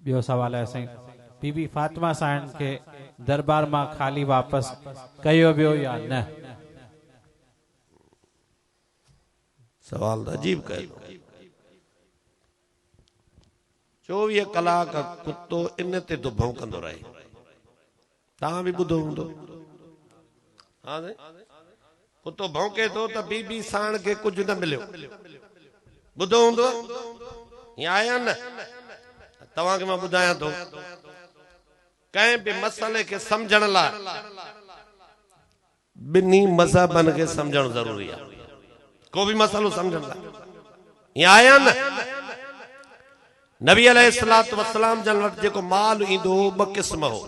बियो सवाल है साईं, बीबी फातिमा साईं के दरबार में खाली वापस कयो बियो या न? सवाल अजीब कयो। 24 कलाक कुत्तो इन ते तो भौंकंदो रहे, तव्हां भी ॿुधो हूंदो। हाँ कुत्तो भौंके तो त बीबी साण के कुछ न मिलियो, ॿुधो हूंदो या आया न? तव्हां खे मां ॿुधायां थो, कंहिं बि मसले के समझण लाइ बिन्ही मज़हबन के समझण जरूरी है। को भी मसलो समझण लाइ या आया न? नबी अलैहिस्सलातु वस्सलाम जन वटि जेको माल ईंदो हो ॿ क़िस्म हो,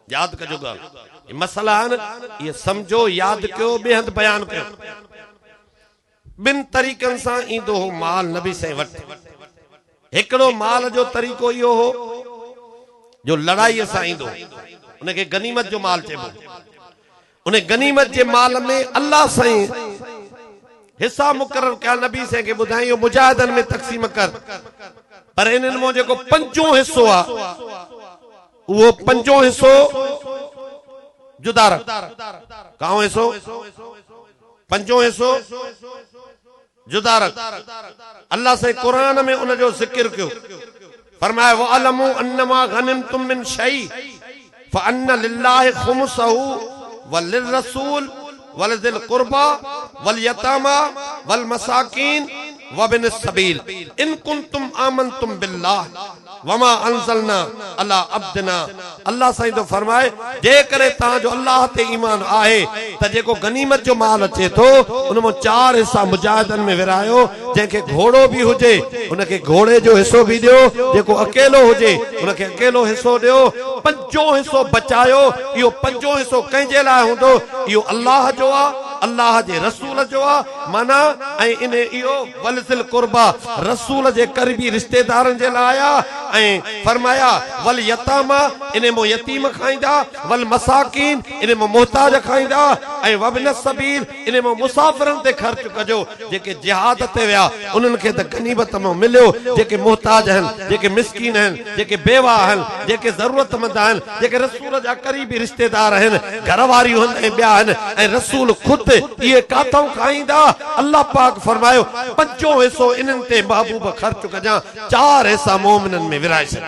याद कजो ॻाल्हि। मसला आहिनि, ये समझो, याद कयो, ॿिए हंधि बयान कयो। ॿिनि तरीक़नि सां ईंदो हो माल नबी साईं वटि। हिकिड़ो माल जो तरीक़ो इहो हो जो लड़ाईअ सां ईंदो, उनखे गनीमत जो माल चइबो। उन गनीमत जे माल में अल्लाह साईं हिस्सा मुक़रर कया, नबी साईं खे ॿुधाई इहो मुजाहिदनि में तक़सीम कर। पर इन्हनि में जेको पंजो हिस्सो आहे, उहो पंजो हिस्सो जुदा रख। काओ हिस्सो? पंजो हिस्सो जुदा रख। अल्लाह से कुरान में उनजो जिक्र कयो, फरमाया वअलमु अन्नमा गनिमतुम मिन शै फअन्न लिल्लाहि खुमसहु वलिर्रसूल वलिज़िल कुर्बा वलयतामा वलमसाकीन वबिन सबील इन कुंतुम आमनतुम बिल्लाह वमा अंज़लना अला अब्दना। अल्लाह साईं तो फरमाए, जे करे तव्हां जो अल्लाह ते ईमान आहे त जेको गनीमत जो माल अचे थो उन में 4 हिस्सा मुजाहिदन में विरायो। जंहिंखे घोड़ो भी हुजे उनखे घोड़े जो हिस्सो भी दियो, जेको अकेलो हुजे उनखे अकेलो हिस्सो दियो। पंजो हिस्सो बचायो। इहो पंजो हिस्सो कंहिंजे लाइ हूंदो? इहो अल्लाह जो आहे, अल्लाह जे रसूल जो आहे। माना ऐं इन इहो वलिज़िल कुर्बा रसूल जे क़रीबी रिश्तेदारनि जे लाइ आहे। ऐं फरमाया वल यतामा, इन में यतीम खाईंदा, वल मसाकीन, इन में मोहताज खाईंदा, ऐं वबिन सबील, इन में मुसाफिरनि ते ख़र्च कजो। जेके जिहाद ते विया उन्हनि खे त गनीमत में मिलियो, जेके मोहताज आहिनि, जेके मिस्कीन आहिनि, जेके बेवा आहिनि, जेके ज़रूरतमंद आहिनि, जेके रसूल जा क़रीबी रिश्तेदार आहिनि, घरवारियूं आहिनि ऐं ॿिया आहिनि, ऐं रसूल ख़ुदि इहे काथऊं खाईंदा। अल्लाह पाक फरमायो पंजो हिस्सो इन्हनि ते महबूब ख़र्च कजां, 4 हिस्सा मोमिननि में विराए छॾ।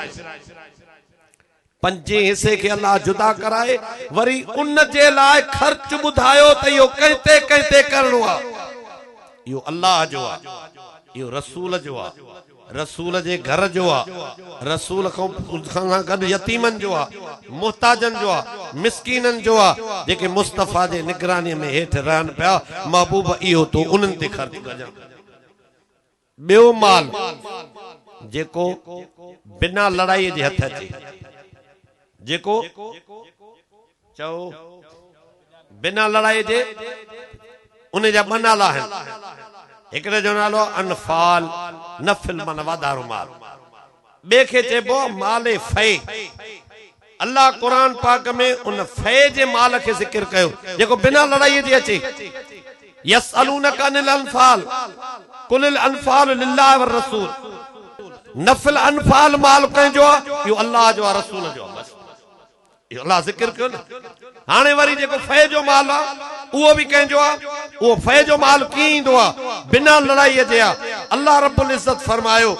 पंजे हिस्से के अल्लाह जुदा कराए, वरी उन जे लाइ ख़र्च ॿुधायो त इहो कंहिं ते करणो आहे। इहो अल्लाह जो आहे, इहो रसूल जो आहे, रसूल जे घर जो आहे, रसूल खां गॾु यतीमनि जो आहे, मुहताजनि जो आहे, मिस्कीननि जो आहे, जेके मुस्तफ़ा जे निगरानीअ में हेठि रहनि पिया। महबूब इहो तो उन्हनि ते ख़र्च कजां। ॿियो माल जेको बिना लड़ाईअ जे हथ अचे, जेको चओ बिना लड़ाई जे, उन जा 2 नाला आहिनि। हिकिड़े जो नालो अनफाल, नफिल माना वाधारो माल। ॿिए खे चइबो माले फे। अल्लाह कुरान पाक में उन फे जे माल खे ज़िक्र कयो जेको बिना लड़ाई जे अचे। यसअलूनका अनिल अनफाल कुलिल अनफाल लिल्लाह व रसूल। नफिल अनफाल माल कंहिंजो आहे? इहो अल्लाह जो आहे, रसूल जो आहे। बस इहो अल्लाह ज़िक्र कयो न। हाणे वरी जेको फे जो माल आहे उहो भी कंहिंजो आहे। उहो फे जो माल कीअं ईंदो आहे? बिना लड़ाई जे आहे। अल्लाह रब्बुल इज़्ज़त फरमायो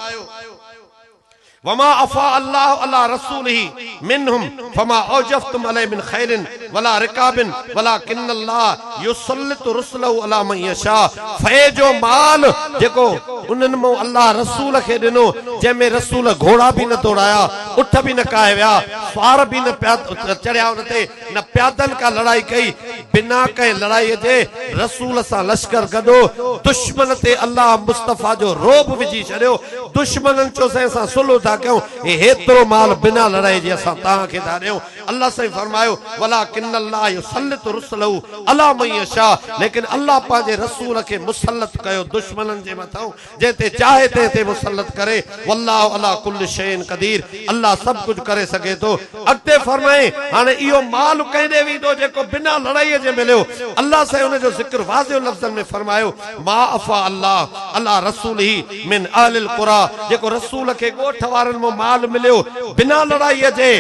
वमा अफा अल्लाह अला रसूलिही मिनहुम फमा औजफ्तुम अलैहि मिन खैरिन वला रिकाबिन वलाकिन अल्लाह युसल्लितु रुसलहु अला मन यशा। फे जो माल जेको उन्हनि में अल्लाह रसूल खे ॾिनो, जंहिंमें रसूल घोड़ा भी न दौड़ाया, उठ भी न काए विया, स्वार भी न चढ़िया उन ते, न प्यादनि का लड़ाई कई। बिना कंहिं लड़ाई जे रसूल सां लश्कर गॾो दुश्मन ते अल्लाह मुस्तफ़ा जो रोब विझी छॾियो। दुश्मननि चयो असां सुलह था कयूं, हेतिरो माल बिना लड़ाई जे असां तव्हांखे था ॾियूं। अल्लाह से फरमायो वलाकिन्नल्लाह युसल्लितु रुसलहु अला मन यशा, लेकिन अल्लाह पांजे रसूल के मुसल्लत कयो दुश्मनन जे मथां जेते चाहे ते मुसल्लत करे। वल्लाहु अला कुल्लि शैइन कदीर, अल्लाह सब कुछ करे सके तो। अॻिते फरमाए हाणे इहो माल कंहिंजे वेंदो जेको बिना लड़ाईअ जे मिलियो। अल्लाह से उन जो ज़िक्र वाज़िह लफ़्ज़नि में फरमायो मा अफ़ा अल्लाह अला रसूलिही मिन अहलिल क़ुरा, जेको रसूल के ॻोठ वारनि मां माल मिलियो बिना लड़ाईअ जे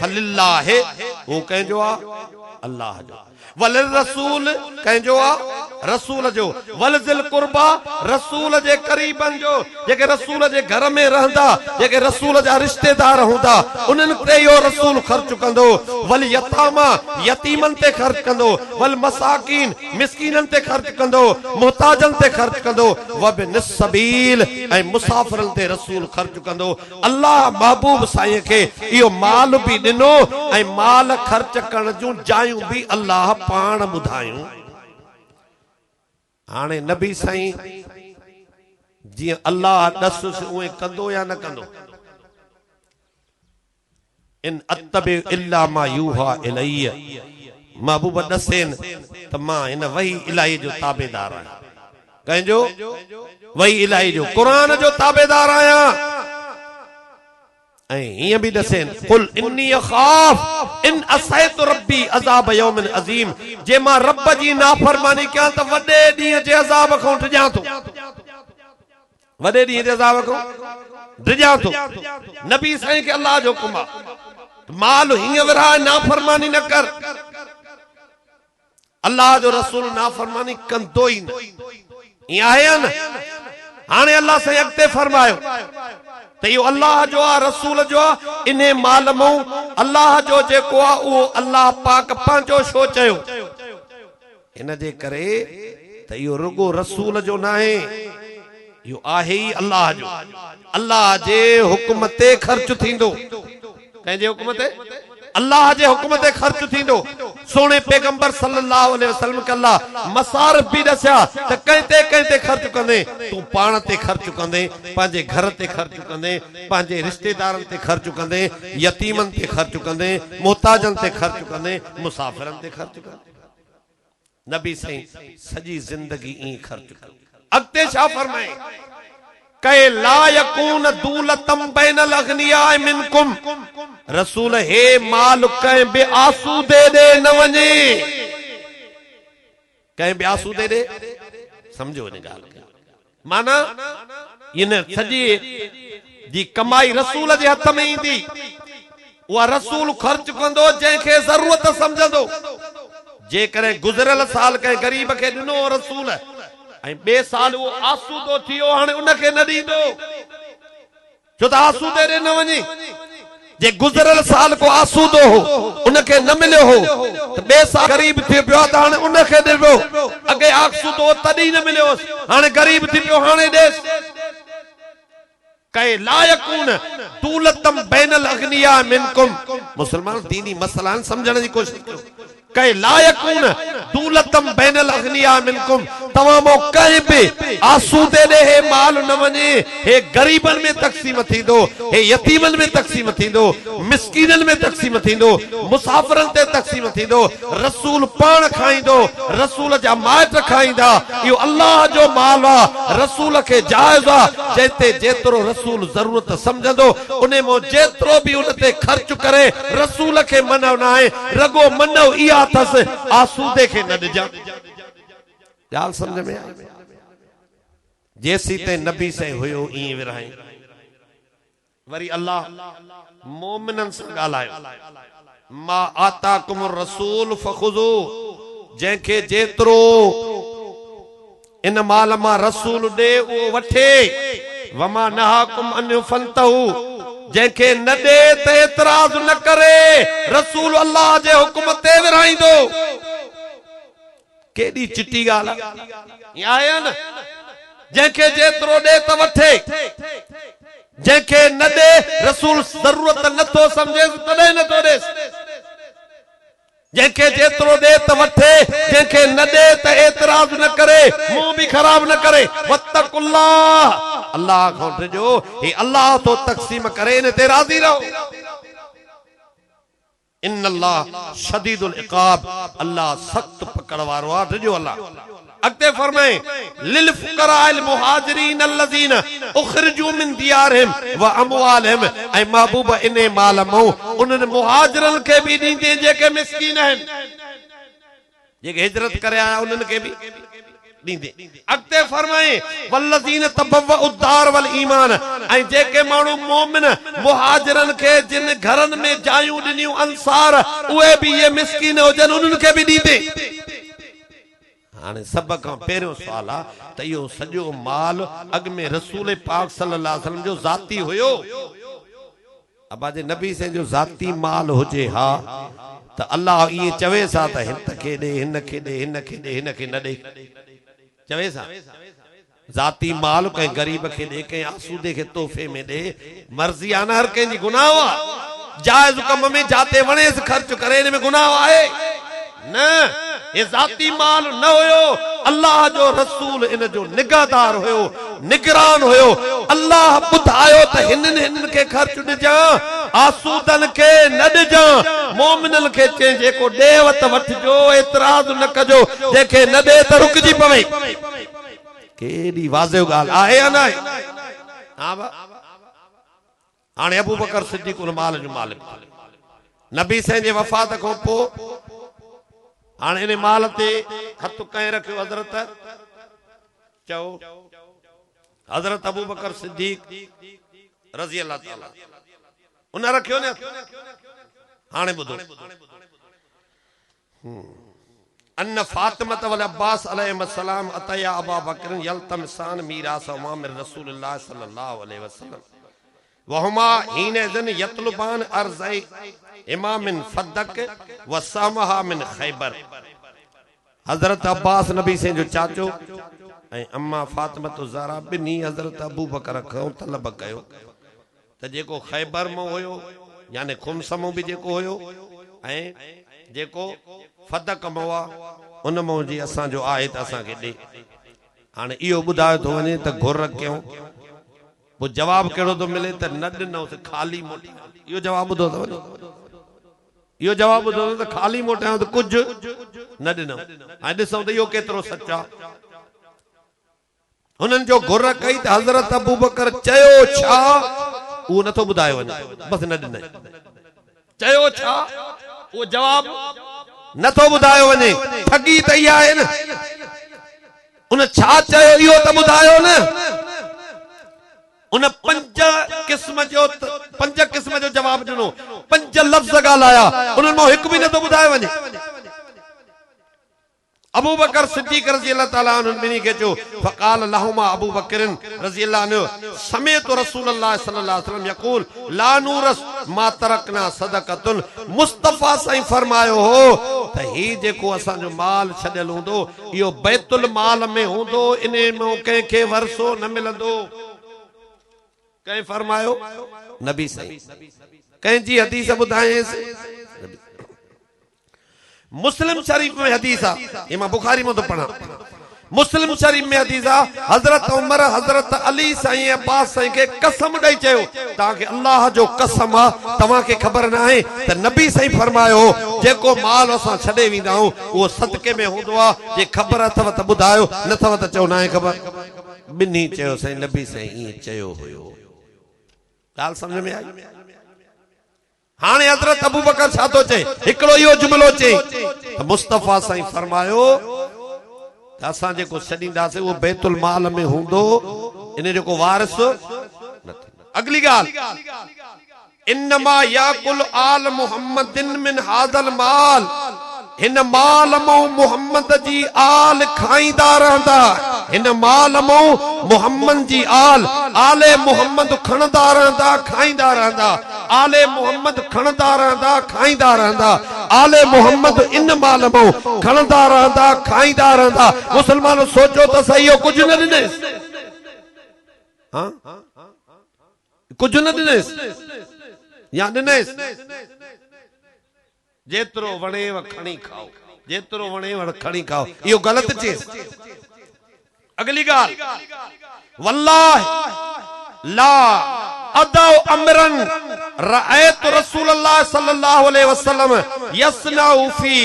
फलिल्लाहि, वो कंहिंजो आ अल्लाह जो। वलिल रसूल कंहिंजो आ रसूल जो। वलज़िल कुर्बा रसूल जे करीबन जो, जेके रसूल जे घर में रहंदा, जेके रसूल जा रिश्तेदार हूंदा उन्हनि ते इहो रसूल ख़र्च कंदो। वल यतामा यतीमन ते ख़र्च कंदो। वल मसाकीन मिस्कीनन ते ख़र्च कंदो, मुहताजन ते ख़र्च कंदो। वबिनिस सबील ऐं मुसाफ़िरन ते रसूल ख़र्च कंदो। अल्लाह महबूब साईं खे इहो माल भी ॾिनो ऐं माल ख़र्च करण जूं जायूं भी अल्लाह पाण ॿुधायूं। हाणे नबी साईं जीअं अल्लाह ॾस उहे कंदो या न कंदो। इन अत्तबि इल्ला मा यूहा इलैया, महबूब ॾसेन त मां इन वही इलाही जो ताबेदार आहियां। कंहिंजो? वही इलाही जो, क़ुरान जो ताबेदार आहियां। ऐं भी दसेन कुल इन्नी अखाफ इन असैतु रब्बी अज़ाब यौमिन अज़ीम, जे मां रब जी नाफरमानी कयां त वॾे ॾींहं जे अज़ाब खां डिॼां थो। वॾे ॾींहं जे अज़ाब खां डिॼां थो। नबी साईं खे अल्लाह जो हुकुम आहे माल हीअं विरहाए नाफरमानी न कर। अल्लाह जो रसूल नाफरमानी कंदो ई न, ईअं आहे या न। हाणे अल्लाह साईं अॻिते फरमायो त इहो अल्लाह जो आहे रसूल जो आहे। इन माल मां अल्लाह जो जेको आहे उहो अल्लाह पाक पंहिंजो छो चयो? इन जे करे त इहो रुगो रसूल जो न आहे, इहो आहे ई अल्लाह जो। अल्लाह जे हुकुम ते ख़र्च थींदो। कंहिंजे हुकुम ते? अल्लाह जे हुकुम ते ख़र्च थींदो। सोने पैगंबर सल्लल्लाहु अलैहि वसल्लम के अल्लाह मसारफ भी दसिया त कंहिं ते ख़र्च कंदे, तू पाण ते ख़र्च कंदे, पंहिंजे घर ते ख़र्च कंदे, पंहिंजे रिश्तेदारनि ते ख़र्च कंदे, यतीमन ते ख़र्च कंदे, मोहताजन ते ख़र्च कंदे, मुसाफ़िरन ते ख़र्च कंदे। नबी साईं सॼी ज़िंदगी ईअं ख़र्च कंदे। अॻिते छा फरमाए? कै ला यकून दूलतम बैनल अगनिया मिनकुम, रसूल हे माल कंहिं बे आसूदे दे न वञे। कंहिं बे आसूदे दे, समझो इन ॻाल्हि खे। माना इन सॼी जी कमाई रसूल जे हथ में ईंदी, उहा रसूल ख़र्च कंदो जंहिंखे ज़रूरत समझंदो। जेकॾहिं गुज़िरियल साल कंहिं गरीब खे ॾिनो रसूल ऐं ॿिए साल उहो आसूदो थियो, हाणे उनखे न ॾींदो, छो त आसूदे ॾे न वञे। जे गुज़िरियल साल को आसूदो हो उनखे न मिलियो हो त ॿिए साल गरीब थी पियो त हाणे उनखे ॾिबो। अॻे आसूदो तॾहिं न मिलियो, हाणे गरीब थी पियो, हाणे ॾेस। कै लायकून दूलतम बैनल अगनिया मिनकुम, मुसलमान दीनी मसला समझण जी कोशिश कयो। कै लायकून दूलतम बैनल अगनिया मिनकुम, तमामो कहीं भी आसूदे दे हे माल न वने। हे गरीबन में तकसीम थींदो, हे यतीमन में तकसीम थींदो, मिस्कीनन में तकसीम थींदो, मुसाफिरन ते तकसीम थींदो। रसूल पान खाइंदो, रसूल जा माइट खाइंदा। यो अल्लाह जो माल आ, रसूल के जायज आ। जेते जेतरो रसूल जरूरत समझंदो उने मो जेतरो भी उनते खर्च करे रसूल के मनो ना है, रगो मनो इया थस आसूदे के न ॾिजां। ॻाल्हि समझ में आई? जेसी ते नबी से हुयो ईअं विरहाई। वरी अल्लाह मोमिनन सां ॻाल्हायो, मा आताकुम रसूल फखुज़ू, जंहिंखे जेतिरो इन माल मां रसूल ॾे उहो वठे। वमा नहाकुम अन फंतहू, जंहिंखे न ॾे त एतराज़ न करे। रसूल अल्लाह जे हुकुम ते विरहाईंदो। केॾी चिटी ॻाल्हि आहे, आया न। जंहिंखे जेतिरो ॾे त वठे, जंहिंखे न ॾे रसूल ज़रूरत नथो समझे तॾहिं नथो ॾे। जंहिंखे जेतिरो ॾे त वठे, जंहिंखे न ॾे त एतराज़ न करे, मुंहुं भी ख़राब न करे। वत्तकुल्लाह, अल्लाह खां ॾिजो। हे अल्लाह तो तक़सीम करे, इन ते राज़ी रहो। इन्नल्लाह शदीदुल इक़ाब, अल्लाह सख्त पकड़ वारो आहे। टिजो अल्लाह अगते फरमाए लिल फुकराइल मुहाजिरीन अल्लज़ीना उखरिजू मिन दियारहिम व अमवालिहिम, ऐ महबूब इने माल मो उन्हनि मुहाजिरन के भी दींदे जेके मिस्कीन आहिनि, जेके हिजरत करे आया उन्हनि के भी दींदे। अगते फरमाए वल्लज़ीना तबव्वउ दार वल ईमान, ऐ जेके माण्हू मोमिन मुहाजिरन के जिन घरन में जायूं ॾिनियूं अंसार, उहे भी ये मिस्कीन हुजनि उन्हनि के भी दींदे। हाणे सब खां पहिरियों सवाल आहे त इहो सॼो माल अॻ में रसूल पाक सल्लल्लाहु अलैहि वसल्लम जो ज़ाती हुयो। अबाजे नबी से जो ज़ाती माल हुजे हा त अल्लाह ये चवे सा त हिन खे ॾे, हिन खे ॾे, हिन खे ॾे, हिन खे न ॾे, चवे सा। ज़ाती माल कंहिं गरीब खे ॾे, कंहिं आसूदे खे तोहफ़े में ॾे, मर्ज़ी आहे न हर कंहिंजी। गुनाह आहे जायज़ कम में जाते वणेसि ख़र्च करे, हिन में गुनाह आहे न। ये ज़ाती माल न हुयो, अल्लाह जो रसूल इन जो निगाहदार हुयो, निगरान हुयो। अल्लाह बुधायो त हिनन के खर्च ॾिजां, आसूदन के न ॾिजां, मोमिनन के चए जेको ॾे वत वठजो, एतराज़ न कजो, जेके न ॾे त रुकजी पवे। केॾी वाज़िह ॻाल्हि आहे या न आहे? हा बा हाणे अबू बकर सिद्दीक़ उन माल जो मालिक, नबी साईं जे वफ़ात खां पोइ हाणे इन माल ते हथ कंहिं रखियो? हज़रत चओ हज़रत अबू बकर सिद्दीक़ रज़ी अल्लाह ताला उन रखियो न। हाणे ॿुधो, अन फातिमत वल अब्बास अलैहिस्सलाम अतया अबा बकर यल्तमिसान मीरास उमामिर रसूलुल्लाह सल्लल्लाहु अलैहि वसल्लम वहुमा हीनइज़न यतलुबान अर्ज़ै इमामिन फद्दक व सामहा मिन खैबर। हजरत अब्बास नबी से जो चाचो ऐं अम्मा फातिमत ज़हरा बिनी हजरत अबू बकर खां तलब कयो त जेको खैबर में हुयो, यानी खुमस में भी जेको हुयो, ऐं जेको फदक में हुआ उन में जी असांजो आहे त असांखे ॾे। हाणे इहो ॿुधायो थो वञे त घुर कयूं, पोइ जवाब कहिड़ो थो मिले त न ॾिनोसि खाली मोटियां। इहो जवाब ॿुधो अथव न? इहो जवाब ॿुधो त खाली मोटियां त कुझु न ॾिनो। ऐं ॾिसूं त इहो केतिरो सच आहे। हुननि जो घुर कई त हज़रत अबू बकर चयो छा उहो नथो ॿुधायो वञे, बसि न ॾिनई। चयो छा उहो जवाब नथो ॿुधायो वञे। ठगी त इहा आहे न। उन छा चयो इहो त ॿुधायो न। उन पंज क़िस्म जो जवाब ॾिनो, पंज लफ़्ज़ ॻाल्हाया, उन्हनि मां हिकु बि नथो ॿुधायो वञे। अबू बकर सिद्दीक़ रज़ी अल्लाह ताला अन्हु ॿिन्ही खे चयो फ़क़ाल लहुमा अबू बकर रज़ी अल्लाह अन्हु समेत रसूलुल्लाह सल्लल्लाहु अलैहि वसल्लम यक़ूल ला नूरस मा तरकना सदक़तुन। मुस्तफ़ा साईं फरमायो हो त ही जेको असांजो माल छॾियल हूंदो इहो बैतुल माल में हूंदो, इन में कंहिंखे वरसो न मिलंदो। कंहिं फरमायो? नबी साईं। कंहिंजी हदीस ॿुधायसि? मुस्लिम शरीफ में हदीस आहे, ये मां बुखारी में तो पढ़ा। मुस्लिम शरीफ में हदीस आहे, हजरत उमर हजरत अली साईं अब्बास साईं के कसम ॾेई चयो तव्हांखे अल्लाह जो कसम आहे तव्हांखे ख़बर न आहे त नबी साईं फरमायो जेको माल असां छॾे वेंदा आहियूं उहो सदके में हूंदो आहे। जे ख़बर अथव त ॿुधायो, नथव त चओ न आहे ख़बर। ॿिन्ही चयो साईं नबी साईं ईअं चयो हुयो। ॻाल्हि सम्झ में आई? हाणे हज़रत अबू बकर छा थो चए? हिकिड़ो इहो जुमिलो चए त मुस्तफ़ा साईं फरमायो त असां जेको छॾींदासीं उहो बैतुल माल में हूंदो, इन जो को वारिस न थींदो। अगली ॻाल्हि, इन्नमा याकुल आल मुहम्मदिन मिन हाज़ल माल। हिन माल मां मुहम्मद जी आल खाईंदा रहंदा। हिन माल मां मुहम्मद जी आले मुहम्मद खणंदा रहंदा, खाईंदा रहंदा। आले मुहम्मद खणंदा रहंदा, खाईंदा रहंदा। आले मुहम्मद इन माल मां खणंदा रहंदा, खाईंदा रहंदा। मुसलमानों सोचो त सही, हो कुछ न ॾिनेसि। हाँ कुछ न ॾिनेसि या ॾिनेसि? जेतिरो वणेव खणी खाओ, जेतिरो वणेव खणी खाओ, इहो ग़लति चएसि। अगली ॻाल्हि, वल्लाह ला अदौ अमरन रअयत रसूलुल्लाह सल्लल्लाहु अलैहि वसल्लम यसनाउ फी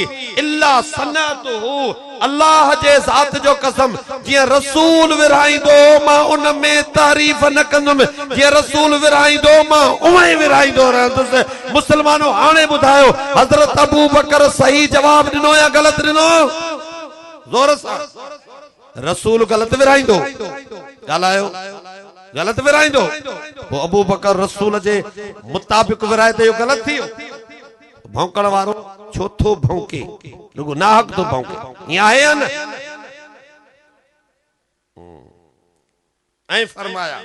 इल्ला सनतहु। अल्लाह जे ज़ात जो कसम, जिया रसूल विराइंदो मां उन में तारीफ न कंदुम, जिया रसूल विराइंदो मां उवे विराइंदो रहंदुसि। मुसलमानो हाणे बुधायो हजरत अबू बकर सही जवाब दिनो या गलत दिनो? जोर सां। रसूल गलत विराइंदो, ॻाल्हायो, गलत विराइंदो। वो अबू बकर रसूल जे मुताबिक विराए त इहो गलत थियो। भौंकण वारो छो थो भौंके, रुगो नाहक तो भौंके, इहा आहे न। ऐं फरमाया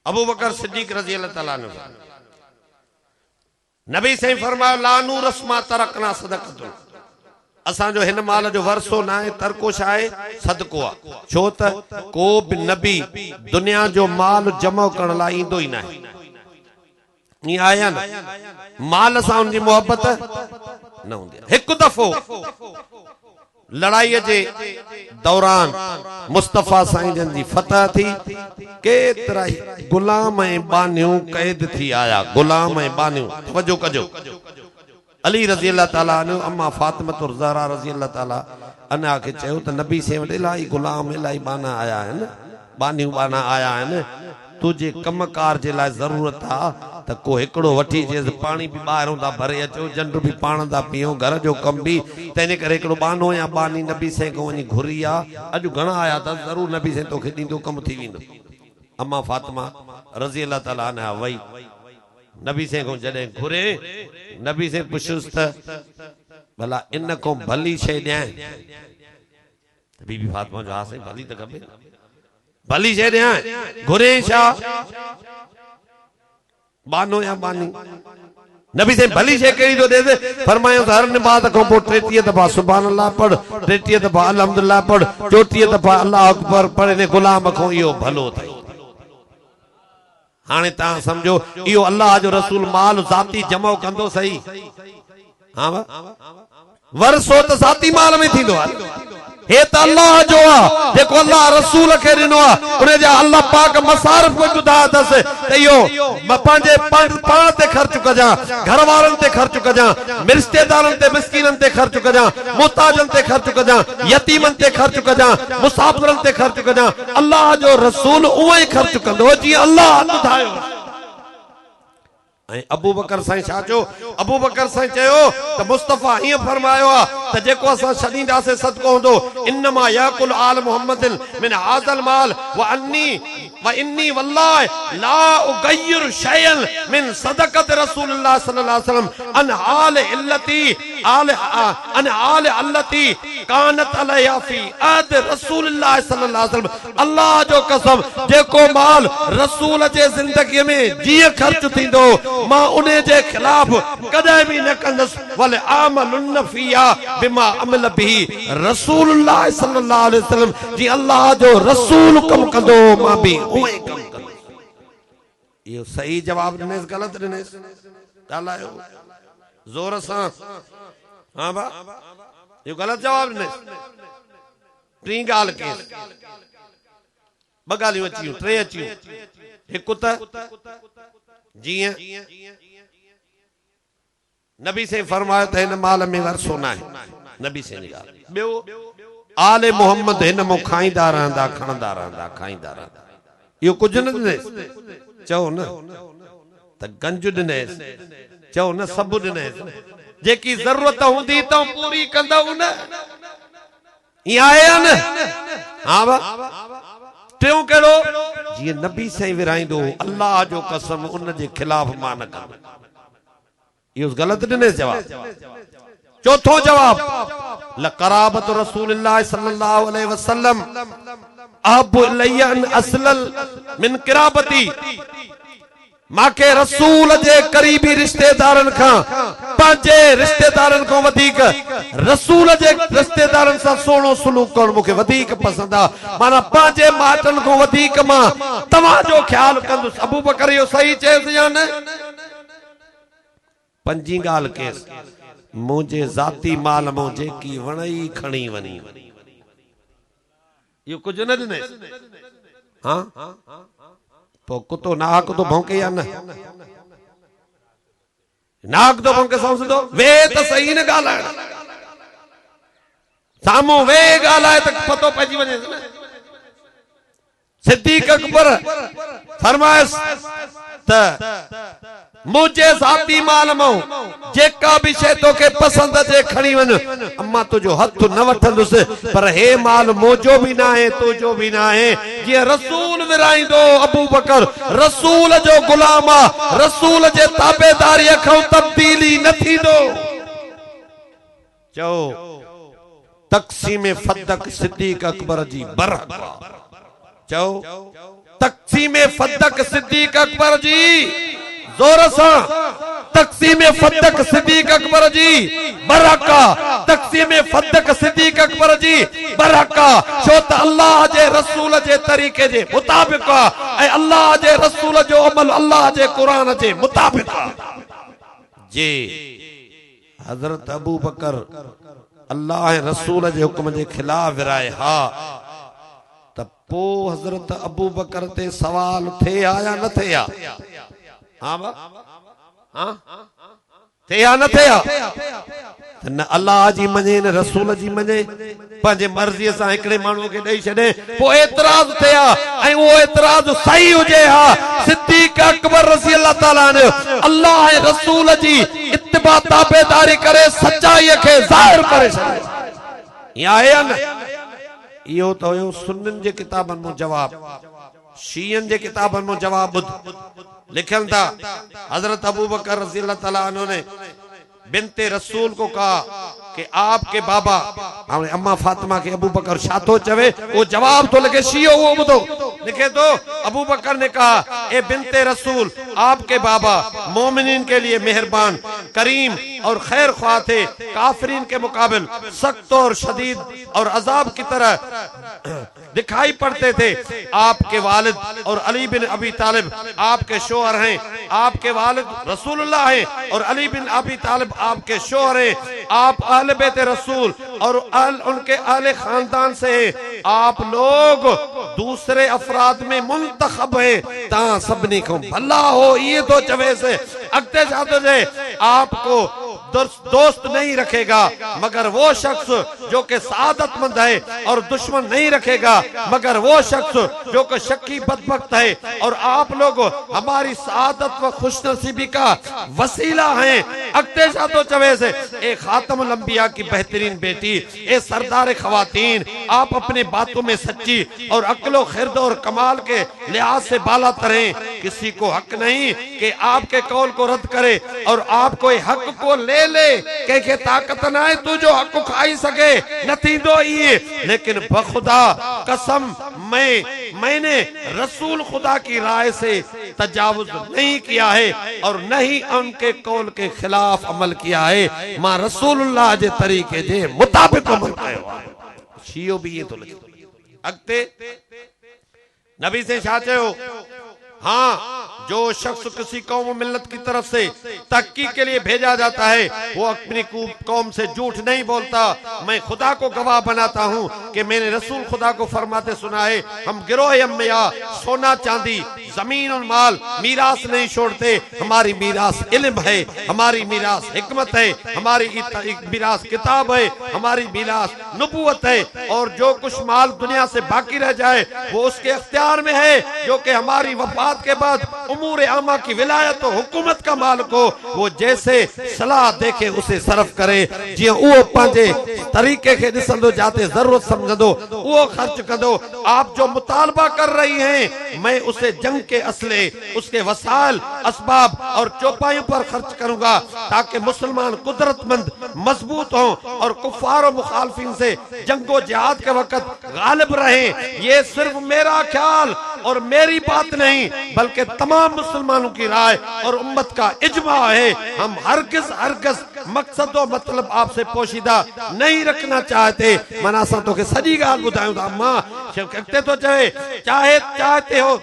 अबू बकर सिद्दीक रज़ी अल्लाह ताला अन्हु, नबी से फरमायो लानू रस्मा तरकना सदक़तुन, असांजो हिन माल जो वरसो ना है, तरकोश आहे, सदको आहे। छो त को बि नबी दुनिया जो माल जमा करण लाइ ईंदो ई न आहे। ईअं आहे न, माल सां उनजी मोहबत न हूंदी आहे। हिकु दफ़ो लड़ाई जे दौरान मुस्तफा साईं जन जी फतह थी, केतिरा ई गुलाम ऐं बानियूं कैद थी आया। गुलाम ऐं बानियूं, तवज्जो कजो। अली रज़ी अल्लाह ताला अन्हु, अम्मा फातिमतुर ज़हरा रज़ी अल्लाह ताला अन्हा खे चयो त नबी से वटि इलाही गुलाम इलाही बाना आया आहिनि, बानियूं बाना आया आहिनि, तुझे कमकार जे लाइ ज़रूरत आहे त को हिकिड़ो वठी अचेसि, पाणी बि ॿाहिरों था भरे अचो, जंड बि पाण था पियो, घर जो कम बि, तंहिंजे करे हिकिड़ो बानो या बानी नबी से खां वञी घुरी आहे। अॼु घणा आया त ज़रूरु नबी से तोखे ॾींदो, कमु थी वेंदो। अम्मा फातिमा रज़ी अल्लाह ताला अन्हा वई, नबी से को जॾहिं घुरे, नबी से पुछुसि त भला इन को भली शइ ॾियां? बीबी फातिमा जो हा साईं भली त खपे, भली शइ ॾियां। घुरे छा? बानो या बानी? नबी से भली शइ कहिड़ी थो ॾे? फरमायो हर निमाज़ खां पोइ 33 दफ़ा सुभान अल्लाह पढ़, 33 दफ़ा अल्हम्दुलिल्लाह पढ़, 34 दफ़ा अल्लाह अकबर पढ़, इन गुलाम खां इहो भलो अथई। हाणे तव्हां सम्झो इहो अल्लाह जो रसूल माल ज़ाती जमा कंदो सही? हां वरसो त ज़ाती माल में थींदो आहे, हे त अल्लाह जो आहे, जेको अल्लाह रसूल खे ॾिनो आहे। उन जा अल्लाह पाक मसारिफ़ को ॿुधाया अथसि त इहो पंहिंजे पाण ते ख़र्च कजां, घर वारनि ते ख़र्च कजां, रिश्तेदारनि ते मिस्कीननि ते ख़र्च कजां, मुहताजनि ते ख़र्च कजां, यतीमनि ते ख़र्च कजां, मुसाफ़िरनि ते ख़र्च कजां। अल्लाह जो रसूल उहो ई ख़र्च कंदो जीअं अल्लाह ॿुधायो। अबू बकर साईं छा चयो? अबू बकर साईं चयो त मुस्तफा हीअं फरमायो आहे त जेको असां छॾींदासीं सदको हूंदो, इन्नमा याकुल आल मुहम्मदिन मिन हाज़ल माल व इन्नी वल्लाहि ला उगय्यिरु शयअन मिन सदक़त रसूलुल्लाह सल्लल्लाहु अलैहि वसल्लम अन हाल अल्लती कानत अलैहा फी अद रसूलुल्लाह सल्लल्लाहु अलैहि वसल्लम। अल्लाह जो कसम, जेको माल रसूल जे ज़िंदगी में जीअं ख़र्च थींदो मां उन्हे जे खिलाफ कदे भी न कंदुसि। वल आमलुन फिया बिमा अमल बिही रसूलुल्लाह सल्लल्लाहु अलैहि वसल्लम, जी अल्लाह जो रसूल कम कंदो मां भी उहे कम कंदुसि। इहो सही जवाब ॾिनेसि, ग़लत ॾिनेसि? ॻाल्हायो ज़ोर सां। हां बा, इहो ग़लत जवाब ॾिनेसि। टी ॻाल्हि कयसि, ॿ ॻाल्हियूं अचियूं, टे अचियूं। हिकु त जीअं नबी से फरमायो त हिन माल में वरसो न आहे, नबी से ॻाल्हि। ॿियो आले मोहम्मद हिन मां खाईंदा रहंदा, खणंदा रहंदा, खाईंदा रहंदा। इहो कुझु न ॾिनेसि? चओ न त गंज ॾिनेसि, चओ न सभु ॾिनेसि। जेकी ज़रूरत हूंदी त पूरी कंदव न, ईअं आहे न? हा बा। टियों कहिड़ो? जीअं नबी साईं विराईंदो, अल्लाह जो कसम उन जे खिलाफ मां न कंदो। इहो ग़लत ॾिनेसि जवाब। चौथों जवाब, लक़राबत रसूलुल्लाह सल्लल्लाहु अलैहि वसल्लम अहब्बु इलैया अन असलल मिन क़राबती। मांखे रसूल जे करीबी रिश्तेदारनि खां पंहिंजे रिश्तेदारनि खां वधीक रसूल जे रिश्तेदारनि सां सुहिणो सलूक करणु मूंखे वधीक पसंदि आहे। माना पंहिंजे माइटनि खां वधीक मां तव्हांजो ख्यालु कंदुसि। अबू बकर इहो सही चयसि या न? पंजी ॻाल्हि कयसि, मुंहिंजे ज़ाती माल मां जेकी वणई खणी वञी। इहो कुझु न ॾिने? हाँ पोइ कुतो नाक तो भौंके या न? नाक तो भौंके समझदो वे त सही न ॻाल्हाइण, साम्हूं वे ॻाल्हाए त पतो पइजी वञे न। सिद्दीक़ अकबर फरमायस त मुझे ज़ाती माल मां जेका भी शइ तोखे पसंद अचे खणी वञ, अम्मा तुंहिंजो हथ न वठंदुसि, पर हे माल मुंहिंजो बि न आहे तुंहिंजो बि न आहे। जीअं रसूल विराईंदो अबू बकर रसूल जो गुलाम आहे, रसूल जे ताबेदारीअ खां तब्दीली न थींदो। चओ तक़सीम फदक सिद्दीक़ अकबर जी बरहक। चओ तक़सीम फदक सिद्दीक़ अकबर जी जोर सां, तक़सीम फदक सिद्दीक़ अकबर जी बरका, तक़सीम फदक सिद्दीक़ अकबर जी बरका। छो त अल्लाह जे रसूल जे तरीक़े जे मुताबिक़ आहे ऐं अल्लाह जे रसूल जो अमल अल्लाह जे क़ुरान जे मुताबिक़ आहे। जे हज़रत अबू बकर अल्लाह ऐं रसूल जे हुक्म जे खिलाफ़ विराए हा त पोइ हज़रत अबू बकर ते सवाल थे आया न थे आ? हाँ बा हाँ थे या न थे? न अल्लाह जी मञे न रसूल जी मञे, पंहिंजे मर्ज़ीअ सां हिकिड़े माण्हूअ खे ॾेई छॾे, पोइ एतिराज़ थे आ ऐं उहो एतिराज़ सही हुजे हा। सिद्दीक़ अकबर रज़ी अल्लाह ताला अन्हु अल्लाह ऐं रसूल जी इत्तिबा ताबेदारी करे सचाईअ खे ज़ाहिर करे छॾे। या आहे या न? इहो त हुयो सुन्ननि जे किताबनि मां जवाब। शीयनि जे किताबनि मां जवाब ॿुध। लिखन था हजरत अबू बकर रज़ी अल्लाह ताला अन्हु ने बिनते रसूल को कहा कि आपके बाबा अम्मा फातिमा के अबू बकर छा थो चवे, वो जवाब तो लगे शियो वो ॿुधो। लिखे तो अबू बकर ने कहा ए बिनते रसूल आपके बाबा मोमिनीन के लिए मेहरबान करीम और खैर ख्वाह थे, काफिरीन के मुकाबिल सख्त और शदीद और अजाब की तरह दिखाई पड़ते थे। आपके वालिद और अली बिन अबी तालिब आपके शोहर हैं, आपके वालिद रसूलुल्लाह हैं और अली बिन अबी तालिब आपके शोहर हैं। आप अहले बैत रसूल और उनके अहले खानदान से हैं। आप लोग दूसरे अफराद में मुंतखब हैं। ता सबनी को भला हो ये तो चवे से अगते जाते जाए आपको दोस्त नहीं रखेगा मगर वो शख्स जो कि सादतमंद है, और दुश्मन नहीं रखेगा मगर वो शख्स जो कि शक्की बदबख्त है। और आप लोग हमारी सादत व खुशनसीबी का वसीला हैं। अगते जातो चवे से ए खातमुल अंबिया की बेहतरीन बेटी, ए सरदार खवातीन, आप अपने बातों में सच्ची और अक्लो खिरद और कमाल के लिहाज से बाला तरें। किसी को हक नहीं कि आपके कौल को रद्द करे और आपको हक को ले के ताकत ना है तू जो हक खाई सके न थींदो ये। लेकिन बखुदा कसम मैंने रसूल खुदा की राय से तजावुज नहीं किया है और न ही उनके कौल के खिलाफ अमल किया है। मां रसूलुल्लाह जे तरीके जे मुताबिक अमल कयो आहे। शियो भी ये तो लगे अगते नबी से छा चयो? हाँ, जो शख्स किसी कौम मिल्लत की तरफ से तहकीक के लिए भेजा जाता है वो अपनी कौम से झूठ नहीं बोलता। मैं खुदा को गवाह बनाता हूँ कि मैंने रसूल खुदा को फरमाते सुना है, हम गिरोह अम्बिया सोना चांदी जमीन और माल मीरास नहीं छोड़ते। हमारी मीरास इल्म है, हमारी मीरास हिकमत है, हमारी मीरास किताब है, हमारी मीरास नबूवत है। और जो कुछ माल दुनिया से बाकी रह जाए वो उसके इख्तियार में है, जो कि हमारी वफात के बाद उमूर आमा की विलायत और हुकूमत का माल को वो जैसे सलाह देखे उसे सर्फ करे। जी वो पांजे तरीके के दिसंदो जाते जरूरत समझदो वो खर्च कदो। आप जो मुतालबा कर रही हैं मैं उसे जंग के असले, उसके वसाइल, असबाब और चौपाइयों पर खर्च करूंगा ताकि मुसलमान कुदरतमंद मजबूत हों और कुफार और मुखालफिन से जंगो जिहाद के वक्त गालिब रहे। ये सिर्फ मेरा ख्याल और मेरी बात नहीं बल्कि तमाम मुसलमानों की राय और उम्मत का इजमा है। हम हरगिज़ मकसद और मतलब आपसे पोशीदा नहीं रखना चाहते। मना असां तोखे सॼी ॻाल्हि ॿुधायूं था। अम्मा अॻिते तो चाहते हो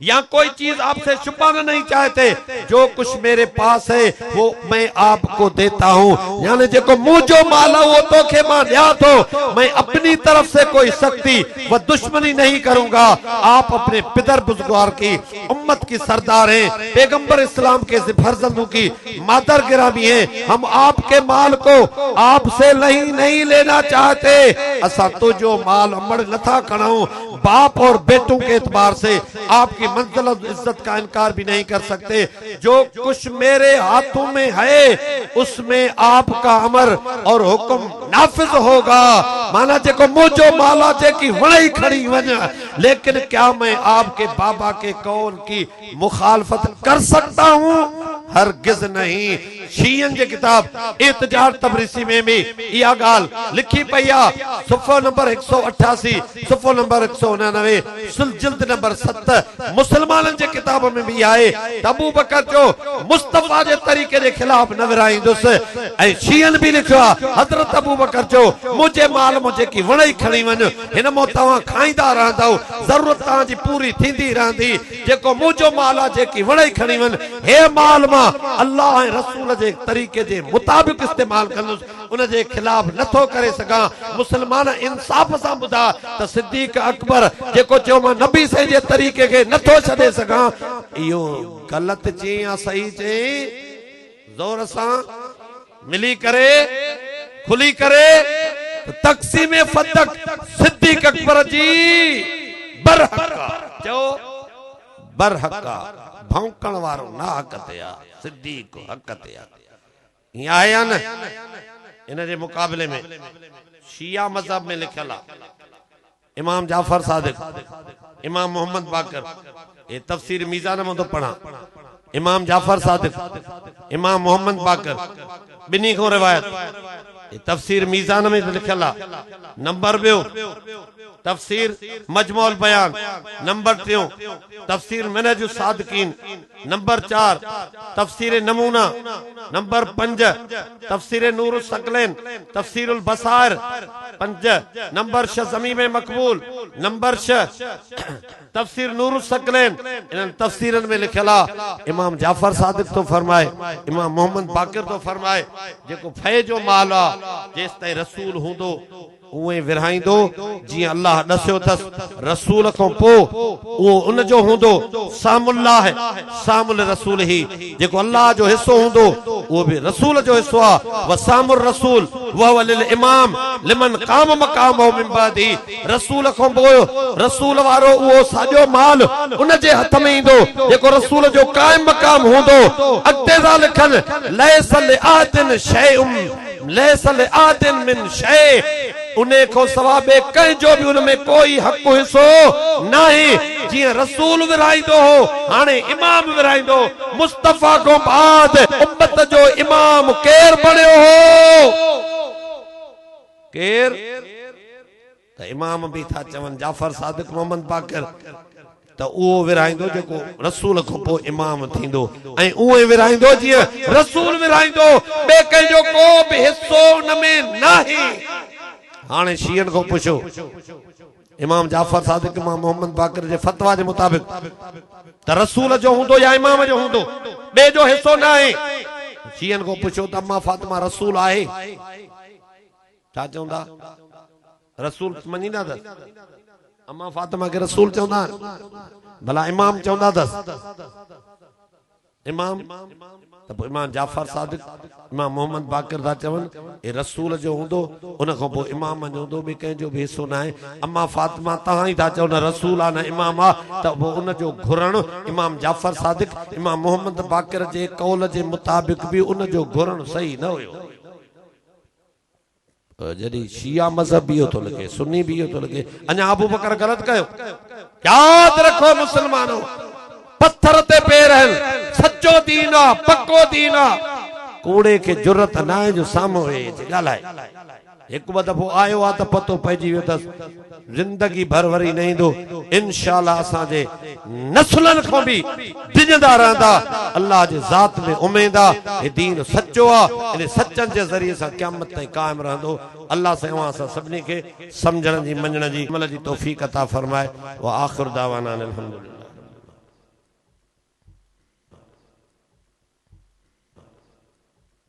या कोई चीज आपसे छुपाना नहीं चाहते, जो कुछ मेरे पास है वो मैं आपको देता हूँ। यानी जो मुझो माला वो तो के मां दिया तो मैं अपनी तरफ से कोई शक्ति व दुश्मनी नहीं करूंगा। आप अपने पितर बुजुर्गार की उम्मत की सरदार हैं, पैगंबर इस्लाम के फर्जंदों की मादर गिरामी हैं। हम आपके माल को आपसे नहीं लेना चाहते। असा तो जो माल अमड़ नथा खणाऊं, बाप और बेटों के एतबार से आपकी मंजिल और इज्जत का इनकार भी नहीं कर सकते। जो कुछ मेरे हाथों में है उसमें आपका अमर और हुक्म नाफिज होगा। माना जेको मुझो माला जेकी वणई खड़ी वञा, लेकिन क्या मैं आपके बाबा के कौल की मुखालफत कर सकता हूँ? हरगिज नहीं। शीयन जे किताब इत्तिजार तबरीसी में भी यह गाल लिखी पई आ। सुफ़ो नंबर 188, सुफ़ो नंबर 199, जिल्द नंबर 7 मुसलमानन जे किताब में भी आए। अबू बकर जो मुस्तफा जे तरीके जे खिलाफ न विराईंदुसि। ऐं शीयन भी लिखियो आहे हज़रत अबू बकर जो मुझे माल मुझे की वणई खणी वञ, हिन मो तव्हां खाईंदा रहंदव, ज़रूरत तव्हांजी पूरी थींदी रहंदी। जेको मुझो माल आहे जेकी वणई खणी वञ, हे माल मां अल्लाह ऐं रसूल जे तरीके जे मुताबिक इस्तेमाल कंदुसि, उन जे खिलाफ नथो करे सघां। मुसलमान इंसाफ सां ॿुधा त सिद्दीक अकबर जेको चयो मां नबी से जे तरीके के नथो छॾे सघां, इहो ग़लति चई या सही चई? ज़ोर सां मिली करे खुली करे तक़सीम फदक सिद्दीक अकबर जी बरहक़ा चओ, बरहक़ा भौंकण वारो ना हक़ ते आ, सिद्दीक हक़ ते आ। इहा आहे या न? इन जे मुक़ाबले में शिया मज़हब में लिखियल आहे इमाम जाफर सादिक, इमाम मोहम्मद बाकर, ये तफसीर मीज़ान में तो पढ़ा। इमाम जाफर सादिक, इमाम मोहम्मद बाकर, बिनी को रिवायत तफसीर मीज़ान में लिखियल आहे। नंबर बियो तफसीर मजमूल बयान, नंबर 3 तफसीर मनहज सादिकीन, नंबर 4 तफसीर नमूना, नंबर 5 तफसीर नूर सकलैन, तफसीर बसायर 5, नंबर 6 ज़मीम मकबूल, नंबर 6 तफसीर नूर सकलैन। इन तफसीरन में लिखियल आहे इमाम जाफर सादिक तो फरमाए, इमाम मोहम्मद बाकर तो फरमाए, जेको फै जो माल आ जेस ताईं रसूल हूंदो उहे विरहाईंदो, जीअं अल्लाह ॾसियो अथसि। रसूल खां पोइ उहो उन जो हूंदो सामुल्लाह है, सामुल रसूल ही, जेको अल्लाह जो हिस्सो हूंदो उहो भी रसूल जो हिस्सो आहे। व सामुर रसूल वह लिल इमाम लिमन काम मकाम मिन बादी। रसूल खां पोइ रसूल वारो उहो साॼो माल उन जे हथ में ईंदो जेको रसूल जो काइम मकाम हूंदो। अॻिते था लिखनि लैसल आदिन शैउम, लैसल आदिन मिन शै, उन्हें को सवाबे कहीं जो भी उनमें कोई हक हिस्सो नहीं। जिया रसूल विराइंदो हो हाने इमाम विराइंदो। मुस्तफा को बाद उम्मत जो इमाम केर बणियो हो? केर? त इमाम भी था चवन जाफर सादिक मोहम्मद बाकर, त उहो विराइंदो जेको रसूल खां पोइ इमाम थींदो, ऐं उहे विराइंदो जीअं रसूल विराइंदो, ॿिए कंहिंजो को बि हिस्सो उन में नाही। हाणे शियन को पुछो इमाम जाफर सादिक इमाम मोहम्मद बाकर जे फतवा जे मुताबिक त रसूल जो हूंदो या इमाम जो हूंदो, ॿिए जो हिस्सो न आहे। शियन को पुछो त अम्मा फातिमा रसूल आहे? छा चवंदा? रसूल मञींदा अथसि? अम्मा फातिमा के रसूल चवंदा? भला इमाम चवंदा अथसि? इमाम त पोइ इमाम जाफर सादिक इमाम मोहम्मद बाकर था चवनि ए रसूल जो हूंदो, उन खां पोइ इमाम जो हूंदो, ॿिए कंहिंजो बि हिस्सो न आहे। अम्मा फातिमा तव्हां ई था चओ न रसूल आहे न इमाम आहे, त पोइ उन जो घुरणु इमाम जाफर सादिक इमाम मोहम्मद बाकर जे कौल जे मुताबिक बि उन जो घुरणु सही न हुयो। जॾहिं शिया मज़हब भी तो लगे, सुन्नी भी तो लगे, अञा अबू बकर गलत कयो। याद रखो मुसलमानों, पत्थर ते पैर आहिनि, सच्चो दीन आ, पक्को दीन आ, कूड़े के जुरत न आहे जो साम्हूं ॻाल्हाए। एक ब दफ़ो आयो आ त पतो पइजी वियो अथसि जिंदगी भर वरी न ईंदो। इंशाअल्लाह असांजे नस्लनि खां बि डिॼंदा रहंदा, अल्लाह जे ज़ात में उमेद आहे, हे दीन सचो आहे, इन सचनि जे ज़रिए सां क़यामत ताईं क़ाइम रहंदो। अल्लाह से अवां सां सभिनी खे सम्झण जी मञण जी अमल जी तौफ़ीक़ अता फरमाए। व आख़िर दावाना अनिल हम्दुलिल्लाह।